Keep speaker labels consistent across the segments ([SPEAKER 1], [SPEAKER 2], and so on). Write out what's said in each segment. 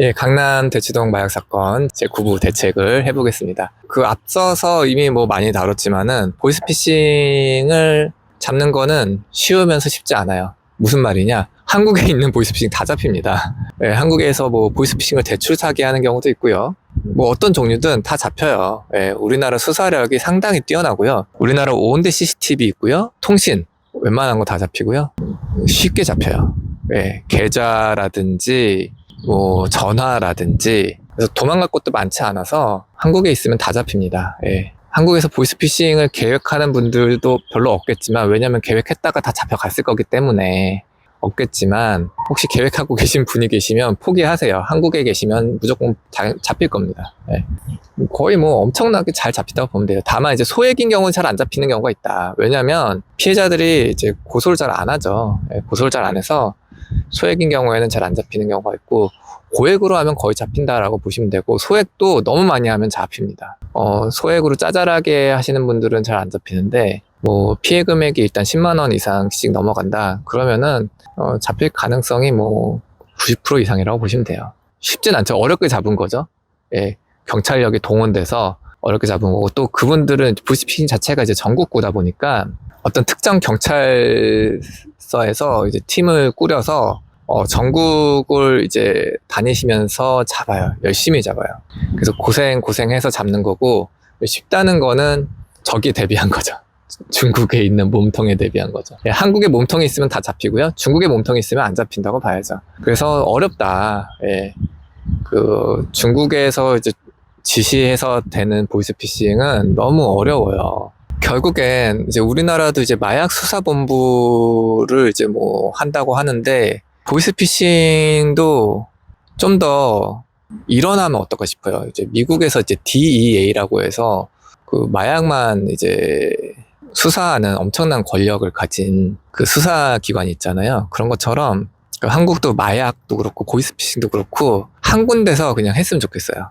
[SPEAKER 1] 예, 강남 대치동 마약 사건 제9부 대책을 해보겠습니다. 그 앞서서 이미 많이 다뤘지만은 보이스피싱을 잡는 거는 쉬우면서 쉽지 않아요. 무슨 말이냐? 한국에 있는 보이스피싱 다 잡힙니다. 예, 한국에서 보이스피싱을 대출 사기하는 경우도 있고요. 어떤 종류든 다 잡혀요. 예, 우리나라 수사력이 상당히 뛰어나고요. 우리나라 5대 CCTV 있고요. 통신 웬만한 거 다 잡히고요. 쉽게 잡혀요. 예, 계좌라든지 전화라든지. 그래서 도망갈 곳도 많지 않아서 한국에 있으면 다 잡힙니다. 예. 한국에서 보이스피싱을 계획하는 분들도 별로 없겠지만, 왜냐면 계획했다가 다 잡혀갔을 거기 때문에 없겠지만, 혹시 계획하고 계신 분이 계시면 포기하세요. 한국에 계시면 무조건 잡힐 겁니다. 예. 거의 엄청나게 잘 잡힌다고 보면 돼요. 다만 이제 소액인 경우는 잘 안 잡히는 경우가 있다. 왜냐면 피해자들이 이제 고소를 잘 안 하죠. 예, 고소를 잘 안 해서 소액인 경우에는 잘 안 잡히는 경우가 있고, 고액으로 하면 거의 잡힌다라고 보시면 되고, 소액도 너무 많이 하면 잡힙니다. 소액으로 짜잘하게 하시는 분들은 잘 안 잡히는데, 피해 금액이 일단 10만 원 이상씩 넘어간다 그러면은 잡힐 가능성이 90% 이상이라고 보시면 돼요. 쉽진 않죠. 어렵게 잡은 거죠. 예, 경찰력이 동원돼서 어렵게 잡은 거고, 또 그분들은 보이스피싱 자체가 이제 전국구다 보니까 어떤 특정 경찰서에서 이제 팀을 꾸려서 전국을 이제 다니시면서 잡아요. 열심히 잡아요. 그래서 고생해서 잡는 거고, 쉽다는 거는 저기에 대비한 거죠. 중국에 있는 몸통에 대비한 거죠. 예, 한국에 몸통이 있으면 다 잡히고요. 중국에 몸통이 있으면 안 잡힌다고 봐야죠. 그래서 어렵다. 예. 중국에서 이제 지시해서 되는 보이스피싱은 너무 어려워요. 결국엔 이제 우리나라도 이제 마약 수사본부를 이제 한다고 하는데, 보이스피싱도 좀 더 일어나면 어떨까 싶어요. 이제 미국에서 이제 DEA라고 해서 그 마약만 이제 수사하는 엄청난 권력을 가진 그 수사기관이 있잖아요. 그런 것처럼 한국도 마약도 그렇고 보이스피싱도 그렇고 한 군데서 그냥 했으면 좋겠어요.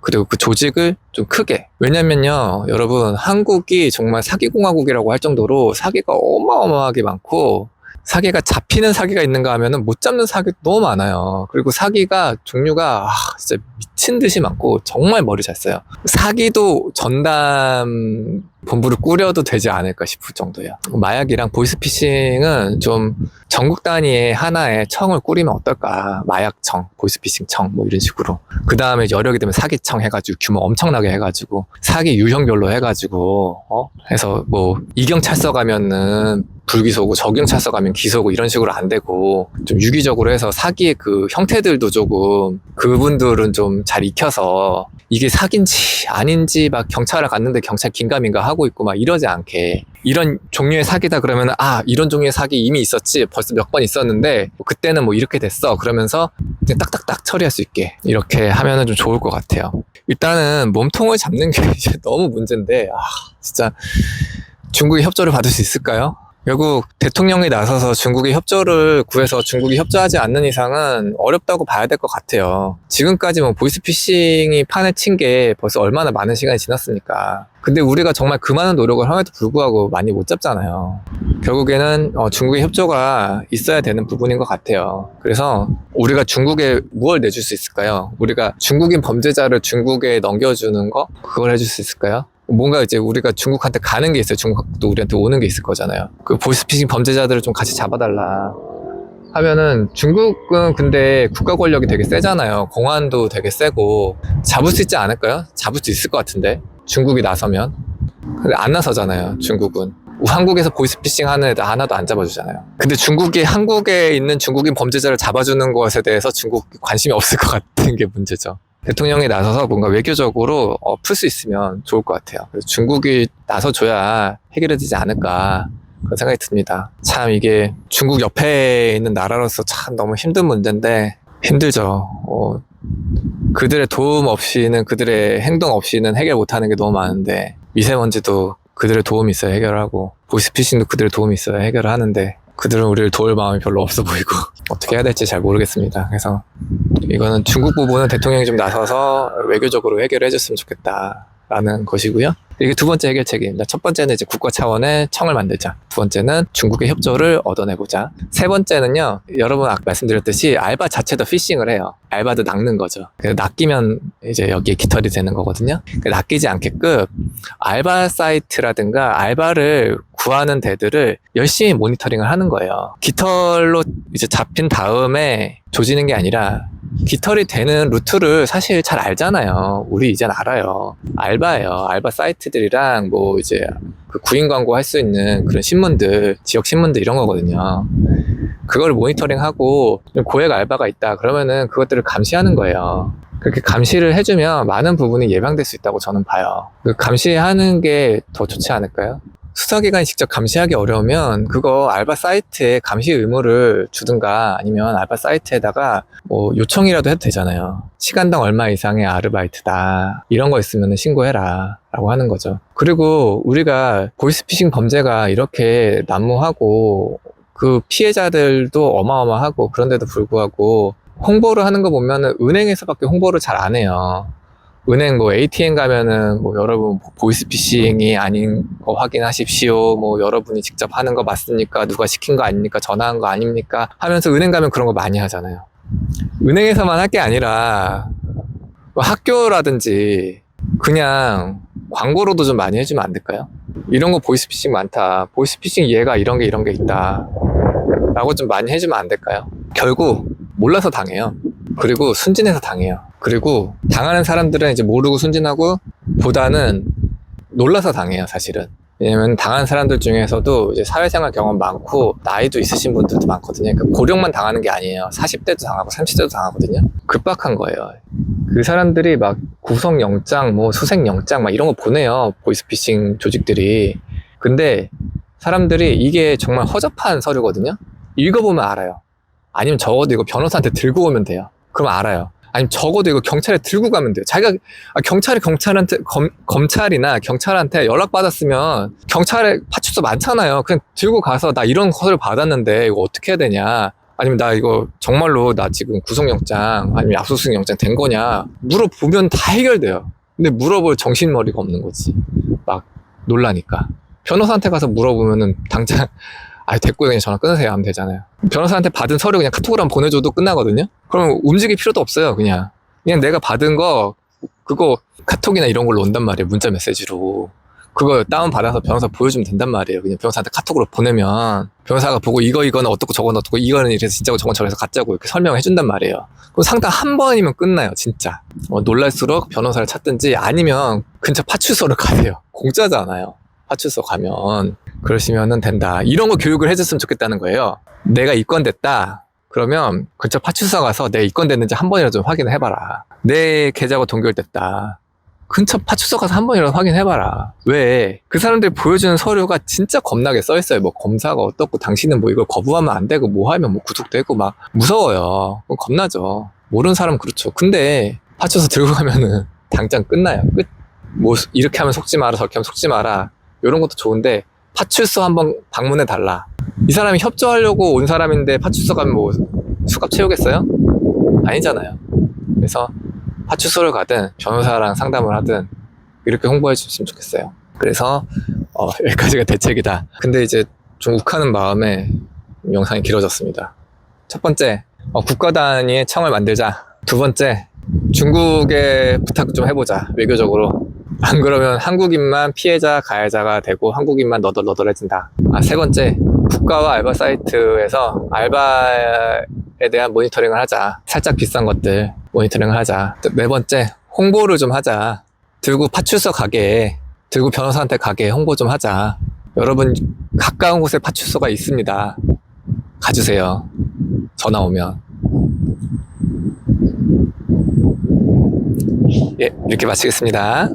[SPEAKER 1] 그리고 그 조직을 좀 크게. 왜냐면요, 여러분, 한국이 정말 사기공화국이라고 할 정도로 사기가 어마어마하게 많고, 사기가 잡히는 사기가 있는가 하면은 못 잡는 사기 너무 많아요. 그리고 사기가 종류가 진짜 미친 듯이 많고 정말 머리 잘 써요. 사기도 전담 본부를 꾸려도 되지 않을까 싶을 정도예요. 마약이랑 보이스피싱은 좀 전국 단위의 하나의 청을 꾸리면 어떨까. 마약청, 보이스피싱청 이런 식으로. 그 다음에 여력이 되면 사기청 해가지고 규모 엄청나게 해가지고 사기 유형별로 해가지고 해서 이경찰서 가면은 불기소고 저경찰서 가면 기소고 이런 식으로 안 되고, 좀 유기적으로 해서 사기의 그 형태들도 조금 그분들은 좀 잘 익혀서 이게 사기인지 아닌지 경찰을 갔는데 경찰 긴가민가 하고 있고 이러지 않게, 이런 종류의 사기다 그러면 이런 종류의 사기 이미 있었지, 벌써 몇 번 있었는데 그때는 이렇게 됐어 그러면서 그냥 딱딱딱 처리할 수 있게 이렇게 하면은 좀 좋을 것 같아요. 일단은 몸통을 잡는 게 이제 너무 문제인데, 진짜 중국의 협조를 받을 수 있을까요? 결국 대통령이 나서서 중국의 협조를 구해서 중국이 협조하지 않는 이상은 어렵다고 봐야 될 것 같아요. 지금까지 보이스피싱이 판을 친 게 벌써 얼마나 많은 시간이 지났습니까? 근데 우리가 정말 그 많은 노력을 함에도 불구하고 많이 못 잡잖아요. 결국에는 중국의 협조가 있어야 되는 부분인 것 같아요. 그래서 우리가 중국에 무엇을 내줄 수 있을까요? 우리가 중국인 범죄자를 중국에 넘겨주는 거? 그걸 해줄 수 있을까요? 뭔가 이제 우리가 중국한테 가는 게 있어요. 중국도 우리한테 오는 게 있을 거잖아요. 그 보이스피싱 범죄자들을 좀 같이 잡아달라 하면은, 중국은 근데 국가 권력이 되게 세잖아요. 공안도 되게 세고 잡을 수 있지 않을까요? 잡을 수 있을 것 같은데, 중국이 나서면. 근데 안 나서잖아요, 중국은. 한국에서 보이스피싱 하는 애들 하나도 안 잡아주잖아요. 근데 중국이 한국에 있는 중국인 범죄자를 잡아주는 것에 대해서 중국이 관심이 없을 것 같은 게 문제죠. 대통령이 나서서 뭔가 외교적으로 풀 수 있으면 좋을 것 같아요. 그래서 중국이 나서줘야 해결되지 않을까, 그런 생각이 듭니다. 참 이게 중국 옆에 있는 나라로서 참 너무 힘든 문제인데, 힘들죠. 그들의 도움 없이는, 그들의 행동 없이는 해결 못하는 게 너무 많은데, 미세먼지도 그들의 도움이 있어야 해결하고, 보이스피싱도 그들의 도움이 있어야 해결을 하는데, 그들은 우리를 도울 마음이 별로 없어 보이고 어떻게 해야 될지 잘 모르겠습니다. 그래서 이거는 중국 부분은 대통령이 좀 나서서 외교적으로 해결해 줬으면 좋겠다라는 것이고요. 이게 두 번째 해결책입니다. 첫 번째는 이제 국가 차원의 청을 만들자. 두 번째는 중국의 협조를 얻어내보자. 세 번째는요, 여러분 아까 말씀드렸듯이 알바 자체도 피싱을 해요. 알바도 낚는 거죠. 그래서 낚이면 이제 여기에 깃털이 되는 거거든요. 낚이지 않게끔 알바 사이트라든가 알바를 구하는 데들을 열심히 모니터링을 하는 거예요. 깃털로 이제 잡힌 다음에 조지는 게 아니라 깃털이 되는 루트를 사실 잘 알잖아요. 우리 이젠 알아요. 알바예요. 알바 사이트들이랑 뭐 이제 그 구인 광고 할 수 있는 그런 신문들, 지역 신문들 이런 거거든요. 그걸 모니터링하고 고액 알바가 있다 그러면은 그것들을 감시하는 거예요. 그렇게 감시를 해주면 많은 부분이 예방될 수 있다고 저는 봐요. 그 감시하는 게 더 좋지 않을까요? 수사기관이 직접 감시하기 어려우면 그거 알바 사이트에 감시 의무를 주든가 아니면 알바 사이트에다가 뭐 요청이라도 해도 되잖아요. 시간당 얼마 이상의 아르바이트다. 이런 거 있으면 신고해라. 라고 하는 거죠. 그리고 우리가 보이스피싱 범죄가 이렇게 난무하고 그 피해자들도 어마어마하고 그런데도 불구하고 홍보를 하는 거 보면은 은행에서밖에 홍보를 잘 안 해요. 은행 뭐 ATM 가면은 뭐 여러분 보이스피싱이 아닌 거 확인하십시오. 뭐 여러분이 직접 하는 거 맞습니까? 누가 시킨 거 아닙니까? 전화한 거 아닙니까? 하면서 은행 가면 그런 거 많이 하잖아요. 은행에서만 할 게 아니라 뭐 학교라든지 그냥 광고로도 좀 많이 해주면 안 될까요? 이런 거 보이스피싱 많다. 보이스피싱 얘가 이런 게 있다. 라고 좀 많이 해주면 안 될까요? 결국 몰라서 당해요. 그리고 순진해서 당해요. 그리고 당하는 사람들은 이제 모르고 순진하고 보다는 놀라서 당해요, 사실은. 왜냐면 당한 사람들 중에서도 이제 사회생활 경험 많고 나이도 있으신 분들도 많거든요. 그러니까 고령만 당하는 게 아니에요. 40대도 당하고 30대도 당하거든요. 급박한 거예요. 그 사람들이 막 구속영장, 뭐 수색영장 막 이런 거 보내요. 보이스피싱 조직들이. 근데 사람들이 이게 정말 허접한 서류거든요. 읽어보면 알아요. 아니면 적어도 이거 변호사한테 들고 오면 돼요. 그럼 알아요. 아니면 적어도 이거 경찰에 들고 가면 돼요. 자기가 경찰한테 검찰이나 경찰한테 연락 받았으면 경찰에 파출소 많잖아요. 그냥 들고 가서 나 이런 것을 받았는데 이거 어떻게 해야 되냐? 아니면 나 이거 정말로 나 지금 구속영장 아니면 압수수색영장 된 거냐? 물어보면 다 해결돼요. 근데 물어볼 정신머리가 없는 거지. 막 놀라니까. 변호사한테 가서 물어보면은 당장 됐고 그냥 전화 끊으세요 하면 되잖아요. 변호사한테 받은 서류 그냥 카톡으로 한번 보내줘도 끝나거든요. 그럼 움직일 필요도 없어요. 그냥 내가 받은 거 그거 카톡이나 이런 걸로 온단 말이에요. 문자 메시지로. 그거 다운받아서 변호사 보여주면 된단 말이에요. 그냥 변호사한테 카톡으로 보내면 변호사가 보고 이거는 어떻고 저건 어떻고 이거는 이래서 진짜고 저건 저래서 가짜고 이렇게 설명해 준단 말이에요. 그럼 상담 한 번이면 끝나요. 진짜. 놀랄수록 변호사를 찾든지 아니면 근처 파출소를 가세요. 공짜잖아요. 파출소 가면. 그러시면은 된다. 이런 거 교육을 해줬으면 좋겠다는 거예요. 내가 입건됐다. 그러면 근처 파출소 가서 내가 입건됐는지 한 번이라도 좀 확인을 해봐라. 내 계좌가 동결됐다. 근처 파출소 가서 한 번이라도 확인해봐라. 왜? 그 사람들이 보여주는 서류가 진짜 겁나게 써있어요. 뭐 검사가 어떻고 당신은 뭐 이걸 거부하면 안 되고 뭐 하면 뭐 구속되고 막 무서워요. 겁나죠. 모르는 사람은 그렇죠. 근데 파출소 들고 가면은 당장 끝나요. 끝. 뭐 이렇게 하면 속지 마라 저렇게 하면 속지 마라. 이런 것도 좋은데 파출소 한번 방문해 달라. 이 사람이 협조하려고 온 사람인데 파출소 가면 뭐 수갑 채우겠어요? 아니잖아요. 그래서 파출소를 가든 변호사랑 상담을 하든 이렇게 홍보해 주시면 좋겠어요. 그래서 여기까지가 대책이다. 근데 이제 좀 욱하는 마음에 영상이 길어졌습니다. 첫 번째, 국가 단위의 청을 만들자. 두 번째, 중국에 부탁 좀 해보자. 외교적으로. 안 그러면 한국인만 피해자, 가해자가 되고 한국인만 너덜너덜해진다. 세 번째, 국가와 알바 사이트에서 알바에 대한 모니터링을 하자. 살짝 비싼 것들 모니터링을 하자. 네 번째, 홍보를 좀 하자. 들고 파출소 가게, 들고 변호사한테 가게 홍보 좀 하자. 여러분 가까운 곳에 파출소가 있습니다. 가주세요. 전화 오면. 예, 이렇게 마치겠습니다.